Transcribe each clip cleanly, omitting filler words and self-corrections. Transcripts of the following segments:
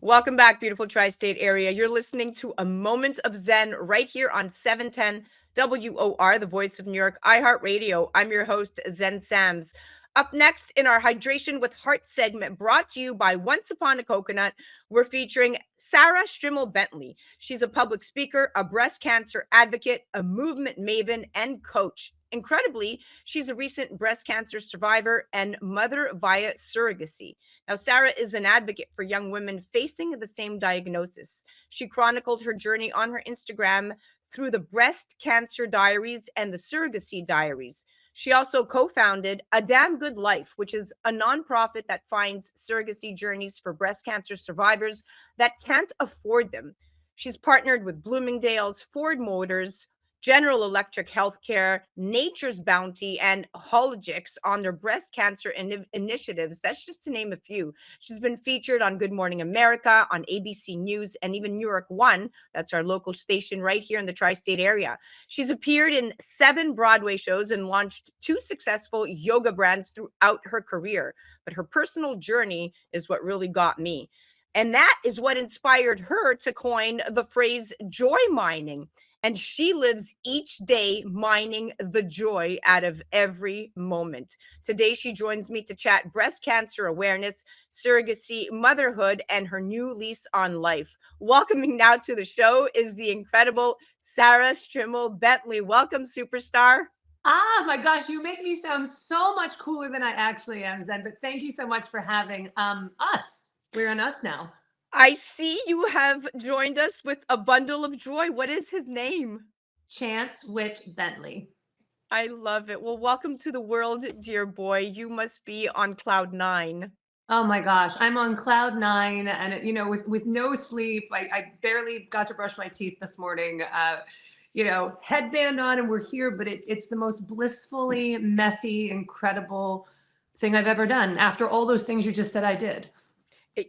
Welcome back, beautiful tri-state area. You're listening to A Moment of Zen right here on 710 WOR, the voice of New York, iHeartRadio. I'm your host, Zen Sams. Up next in our Hydration with Heart segment, brought to you by Once Upon a Coconut, we're featuring Sarrah Strimel Bentley. She's a public speaker, a breast cancer advocate, a movement maven, and coach. Incredibly, she's a recent breast cancer survivor and mother via surrogacy. Now, Sarrah is an advocate for young women facing the same diagnosis. She chronicled her journey on her Instagram through the Breast Cancer Diaries and the Surrogacy Diaries. She also co founded A Damn Good Life, which is a nonprofit that finds surrogacy journeys for breast cancer survivors that can't afford them. She's partnered with Bloomingdale's, Ford Motors, General Electric Healthcare, Nature's Bounty, and Hologix on their breast cancer initiatives. That's just to name a few. She's been featured on Good Morning America, on ABC News, and even New York One. That's our local station right here in the tri state area. She's appeared in 7 Broadway shows and launched 2 successful yoga brands throughout her career. But her personal journey is what really got me. And that is what inspired her to coin the phrase joy mining. And she lives each day mining the joy out of every moment. Today, she joins me to chat breast cancer awareness, surrogacy, motherhood, and her new lease on life. Welcoming now to the show is the incredible Sarrah Strimel Bentley. Welcome, superstar. Ah, my gosh, you make me sound so much cooler than I actually am, Zen. But thank you so much for having us. We're on us now. I see you have joined us with a bundle of joy. What is his name? Chance Witch Bentley. I love it. Well, welcome to the world, dear boy. You must be on cloud 9. Oh my gosh, I'm on cloud 9, and with no sleep. I barely got to brush my teeth this morning. Headband on, and we're here. But it's the most blissfully messy, incredible thing I've ever done. After all those things you just said I did.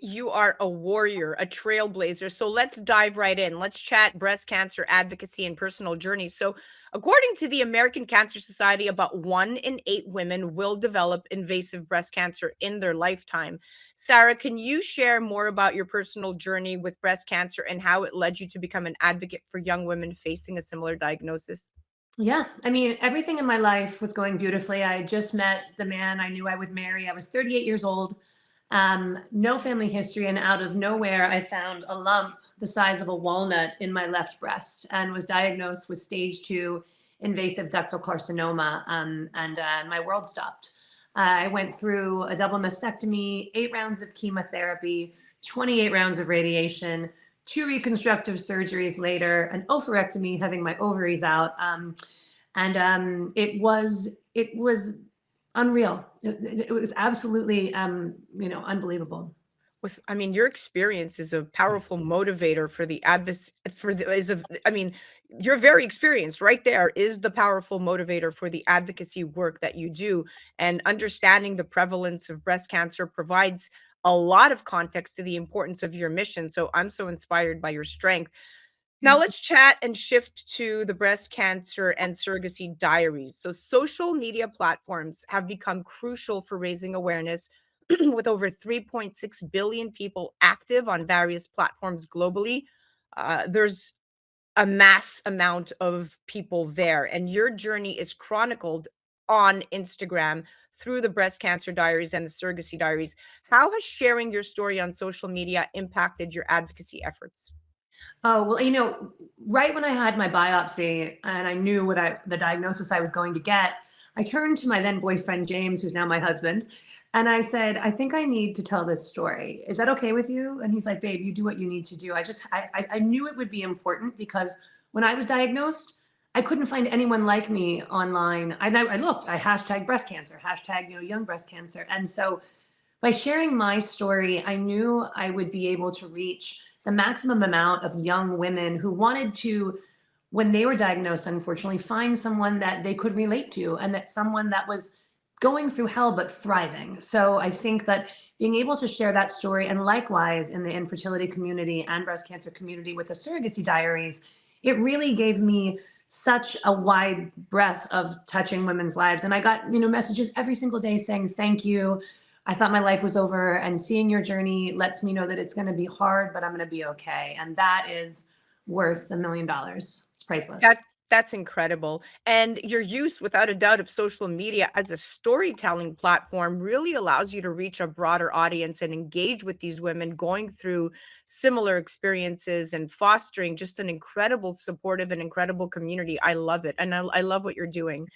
You are a warrior, a trailblazer. So let's dive right in. Let's chat breast cancer advocacy and personal journeys. So, according to the American Cancer Society, about 1 in 8 women will develop invasive breast cancer in their lifetime. Sarrah, can you share more about your personal journey with breast cancer and how it led you to become an advocate for young women facing a similar diagnosis? Yeah, I mean, everything in my life was going beautifully. I had just met the man I knew I would marry. I was 38 years old, no family history, and out of nowhere, I found a lump the size of a walnut in my left breast and was diagnosed with stage 2 invasive ductal carcinoma, and my world stopped. I went through a double mastectomy, 8 rounds of chemotherapy, 28 rounds of radiation, 2 reconstructive surgeries later, an oophorectomy, having my ovaries out, and it was unreal. It was absolutely unbelievable. I mean, your experience is a powerful motivator for the advoc for the is of I mean, you're very experienced. Right there is the powerful motivator for the advocacy work that you do, and understanding the prevalence of breast cancer provides a lot of context to the importance of your mission. So I'm so inspired by your strength. Now let's chat and shift to the breast cancer and surrogacy diaries. So social media platforms have become crucial for raising awareness with over 3.6 billion people active on various platforms globally. There's a mass amount of people there, and your journey is chronicled on Instagram through the breast cancer diaries and the surrogacy diaries. How has sharing your story on social media impacted your advocacy efforts? Oh, well, right when I had my biopsy and I knew the diagnosis I was going to get, I turned to my then boyfriend, James, who's now my husband, and I said, I think I need to tell this story. Is that okay with you? And he's like, babe, you do what you need to do. I knew it would be important because when I was diagnosed, I couldn't find anyone like me online. I looked, I hashtag breast cancer, hashtag, young breast cancer. And so by sharing my story, I knew I would be able to reach the maximum amount of young women who wanted to, when they were diagnosed, unfortunately, find someone that they could relate to, and that someone that was going through hell but thriving. So I think that being able to share that story, and likewise in the infertility community and breast cancer community with the surrogacy diaries, it really gave me such a wide breadth of touching women's lives. And I got, messages every single day saying thank you. I thought my life was over, and seeing your journey lets me know that it's going to be hard, but I'm going to be okay. And that is worth $1 million. It's priceless. That that's incredible. And your use, without a doubt, of social media as a storytelling platform really allows you to reach a broader audience and engage with these women going through similar experiences and fostering just an incredible supportive and incredible community. I love it. And I love what you're doing.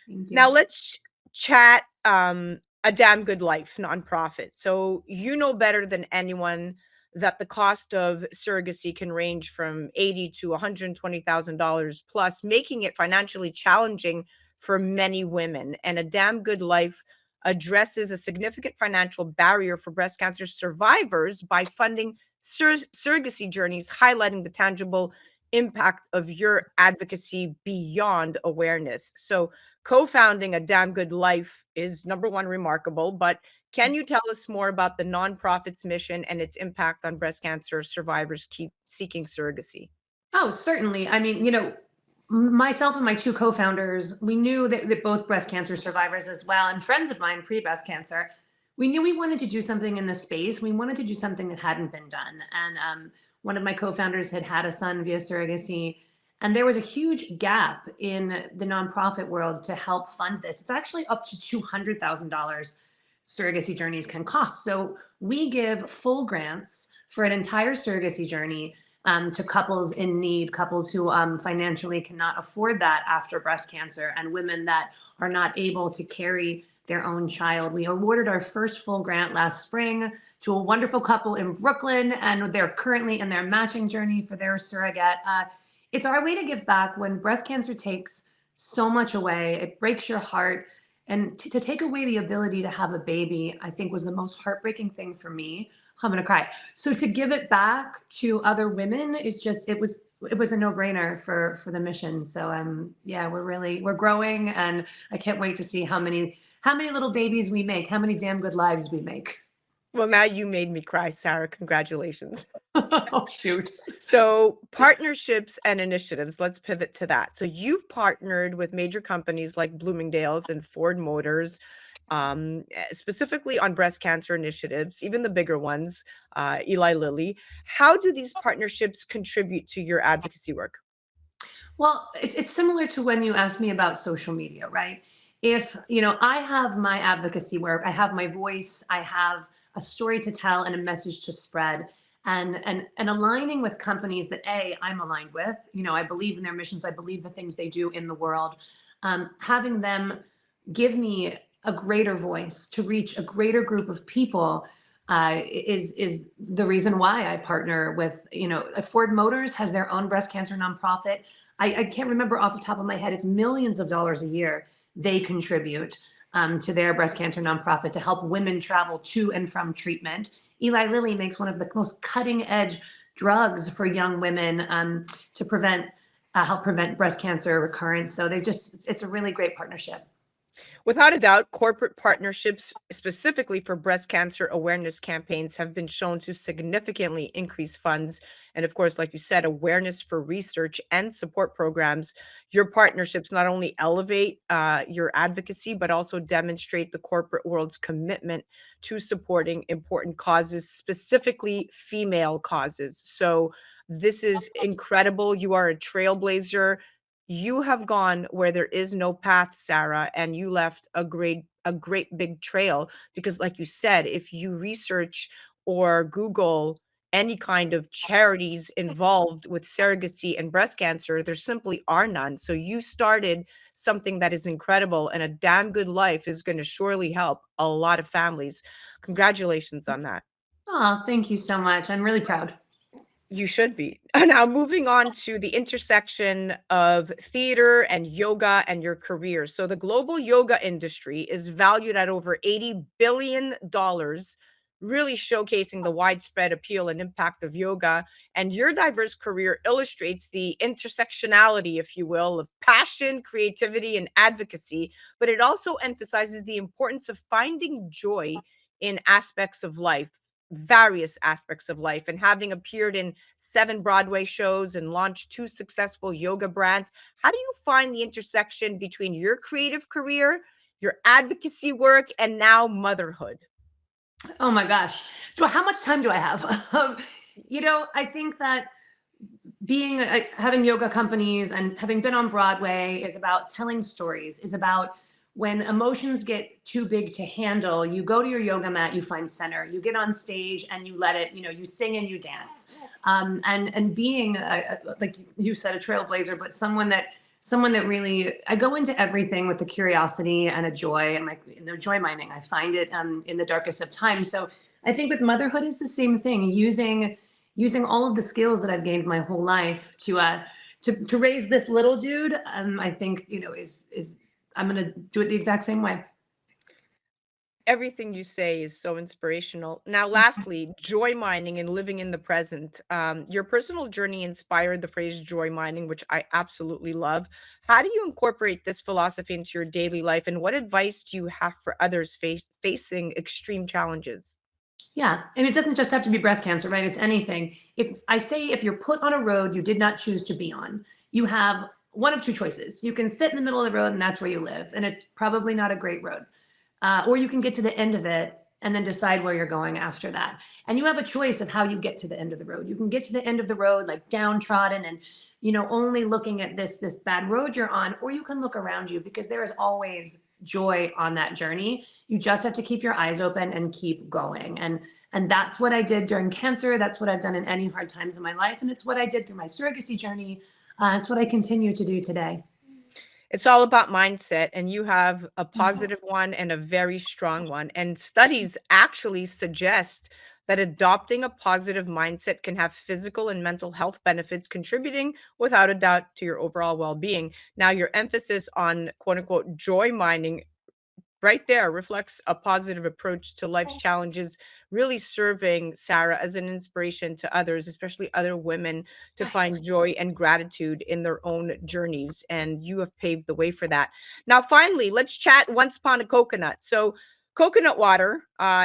Thank Now you. let's chat a damn good life nonprofit. So you know better than anyone that the cost of surrogacy can range from 80 to $120,000 plus, making it financially challenging for many women. And a damn good life addresses a significant financial barrier for breast cancer survivors by funding surrogacy journeys, highlighting the tangible impact of your advocacy beyond awareness. So co-founding a damn good life is number one remarkable, but can you tell us more about the nonprofit's mission and its impact on breast cancer survivors keep seeking surrogacy? Oh, certainly. I mean, myself and my two co-founders, we knew that both breast cancer survivors as well, and friends of mine pre-breast cancer, we knew we wanted to do something in the space. We wanted to do something that hadn't been done. And one of my co-founders had had a son via surrogacy, and there was a huge gap in the nonprofit world to help fund this. It's actually up to $200,000 surrogacy journeys can cost. So we give full grants for an entire surrogacy journey to couples in need, couples who financially cannot afford that after breast cancer, and women that are not able to carry their own child. We awarded our first full grant last spring to a wonderful couple in Brooklyn, and they're currently in their matching journey for their surrogate. It's our way to give back when breast cancer takes so much away. It breaks your heart. And to take away the ability to have a baby, I think was the most heartbreaking thing for me. I'm gonna cry. So to give it back to other women, it was a no-brainer for the mission. So yeah, we're growing, and I can't wait to see how many little babies we make, how many damn good lives we make. Well, now you made me cry, Sarah. Congratulations. Oh shoot. So, partnerships and initiatives, let's pivot to that. So, you've partnered with major companies like Bloomingdale's and Ford Motors, specifically on breast cancer initiatives, even the bigger ones, Eli Lilly. How do these partnerships contribute to your advocacy work? Well, it's similar to when you asked me about social media, right? If, I have my advocacy work, I have my voice, I have a story to tell and a message to spread. And aligning with companies that I'm aligned with, I believe in their missions, I believe the things they do in the world. Having them give me a greater voice to reach a greater group of people is the reason why I partner with, Ford Motors has their own breast cancer nonprofit. I can't remember off the top of my head. It's millions of dollars a year they contribute to their breast cancer nonprofit to help women travel to and from treatment. Eli Lilly makes one of the most cutting edge drugs for young women to help prevent breast cancer recurrence. So it's a really great partnership. Without a doubt, corporate partnerships, specifically for breast cancer awareness campaigns, have been shown to significantly increase funds. And of course, like you said, awareness for research and support programs. Your partnerships not only elevate your advocacy, but also demonstrate the corporate world's commitment to supporting important causes, specifically female causes. So, this is incredible. You are a trailblazer. You have gone where there is no path, Sarah, and you left a great big trail because like you said, if you research or Google any kind of charities involved with surrogacy and breast cancer, there simply are none. So you started something that is incredible and a damn good life is going to surely help a lot of families. Congratulations on that. Oh, thank you so much. I'm really proud. You should be. Now, moving on to the intersection of theater and yoga and your career. So, the global yoga industry is valued at over $80 billion, really showcasing the widespread appeal and impact of yoga. And your diverse career illustrates the intersectionality, if you will, of passion, creativity, and advocacy. But it also emphasizes the importance of finding joy in aspects of life, various aspects of life, and having appeared in 7 Broadway shows and launched 2 successful yoga brands. How do you find the intersection between your creative career, your advocacy work, and now motherhood? Oh my gosh. How much time do I have? I think that being having yoga companies and having been on Broadway is about telling stories, is about when emotions get too big to handle, you go to your yoga mat, you find center, you get on stage and you let it, you sing and you dance. And being like you said, a trailblazer, but someone that really, I go into everything with a curiosity and a joy, and like joy mining, I find it in the darkest of times. So I think with motherhood is the same thing, using all of the skills that I've gained my whole life to raise this little dude. I think is I'm gonna do it the exact same way. Everything you say is so inspirational. Now, lastly, joy mining and living in the present. Your personal journey inspired the phrase joy mining, which I absolutely love. How do you incorporate this philosophy into your daily life, and what advice do you have for others facing extreme challenges? Yeah, and it doesn't just have to be breast cancer, right? It's anything. If you're put on a road you did not choose to be on, you have one of two choices. You can sit in the middle of the road and that's where you live, and it's probably not a great road. Or you can get to the end of it and then decide where you're going after that. And you have a choice of how you get to the end of the road. You can get to the end of the road like downtrodden and only looking at this bad road you're on, or you can look around you because there is always joy on that journey. You just have to keep your eyes open and keep going. And that's what I did during cancer. That's what I've done in any hard times in my life, and it's what I did through my surrogacy journey. It's what I continue to do today. It's all about mindset, and you have a positive one and a very strong one. And studies actually suggest that adopting a positive mindset can have physical and mental health benefits, contributing without a doubt to your overall well being. Now, your emphasis on quote unquote joy mining right there reflects a positive approach to life's challenges, really serving Sarah as an inspiration to others, especially other women, to find joy and gratitude in their own journeys. And you have paved the way for that. Now, finally, let's chat once upon a coconut. So, coconut water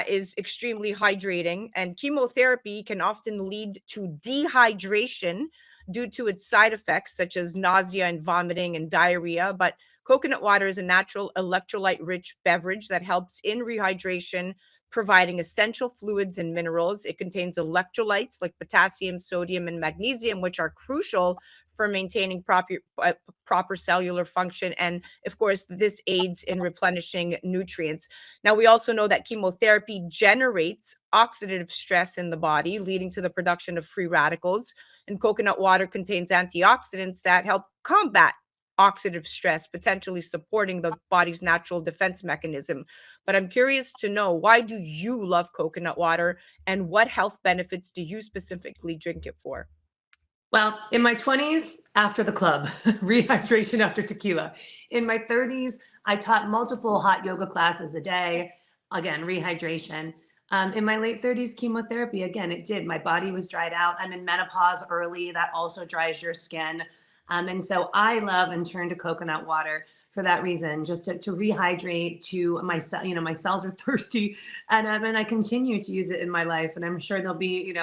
is extremely hydrating, and chemotherapy can often lead to dehydration due to its side effects, such as nausea and vomiting and diarrhea. But coconut water is a natural electrolyte rich beverage that helps in rehydration, providing essential fluids and minerals. It contains electrolytes like potassium, sodium, and magnesium, which are crucial for maintaining proper cellular function. And of course, this aids in replenishing nutrients. Now, we also know that chemotherapy generates oxidative stress in the body, leading to the production of free radicals. And coconut water contains antioxidants that help combat oxidative stress, potentially supporting the body's natural defense mechanism. But I'm curious to know, why do you love coconut water, and what health benefits do you specifically drink it for? Well, in my 20s, after the club, rehydration after tequila. In my 30s, I taught multiple hot yoga classes a day. Again, rehydration. In my late 30s, chemotherapy. Again, it did. My body was dried out. I'm in menopause early. That also dries your skin. And so I love and turn to coconut water for that reason, just to rehydrate. To my cell, my cells are thirsty, and I continue to use it in my life. And I'm sure there'll be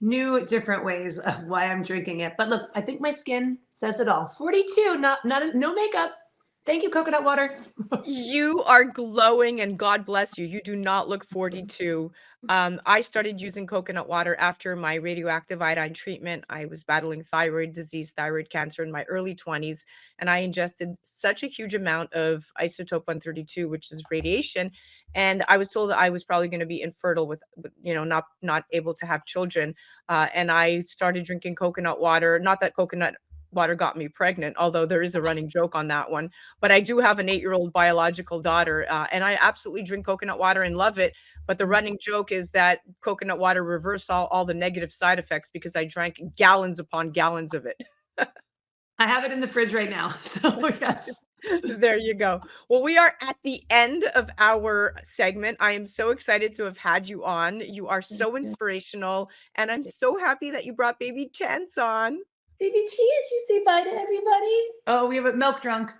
new different ways of why I'm drinking it. But look, I think my skin says it all. 42, no makeup. Thank you, coconut water. You are glowing, and God bless you. You do not look 42. I started using coconut water after my radioactive iodine treatment. I was battling thyroid disease, thyroid cancer in my early 20s, and I ingested such a huge amount of isotope 132, which is radiation. And I was told that I was probably going to be infertile not able to have children. And I started drinking coconut water. Not that coconut water got me pregnant, although there is a running joke on that one, but I do have an 8-year-old biological daughter, and I absolutely drink coconut water and love it. But the running joke is that coconut water reversed all the negative side effects because I drank gallons upon gallons of it. I have it in the fridge right now. So yes. There you go. Well, we are at the end of our segment. I am so excited to have had you on. You are Thank so you. inspirational, and I'm so happy that you brought baby Chance on. Baby cheers, you say bye to everybody. Oh, we have a milk drunk.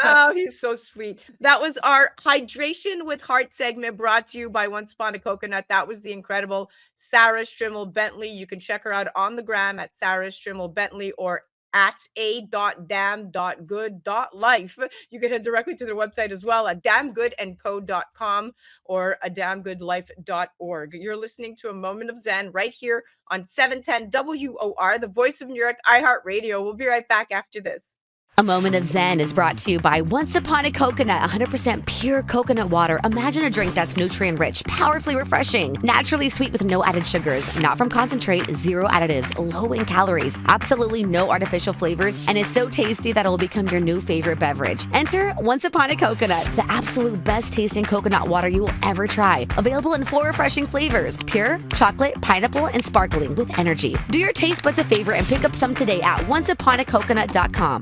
Oh, he's so sweet. That was our Hydration with Heart segment, brought to you by One Spawn of Coconut. That was the incredible Sarrah Strimel Bentley. You can check her out on the gram at Sarrah Strimel Bentley, or at a.damn.good.life. You can head directly to their website as well at damngoodandco.com or a damngoodlife.org. You're listening to A Moment of Zen right here on 710 WOR, the voice of New York, iHeartRadio. We'll be right back after this. A Moment of Zen is brought to you by Once Upon a Coconut, 100% pure coconut water. Imagine a drink that's nutrient-rich, powerfully refreshing, naturally sweet with no added sugars, not from concentrate, zero additives, low in calories, absolutely no artificial flavors, and is so tasty that it will become your new favorite beverage. Enter Once Upon a Coconut, the absolute best tasting coconut water you will ever try. Available in 4 refreshing flavors: pure, chocolate, pineapple, and sparkling with energy. Do your taste buds a favor and pick up some today at onceuponacoconut.com.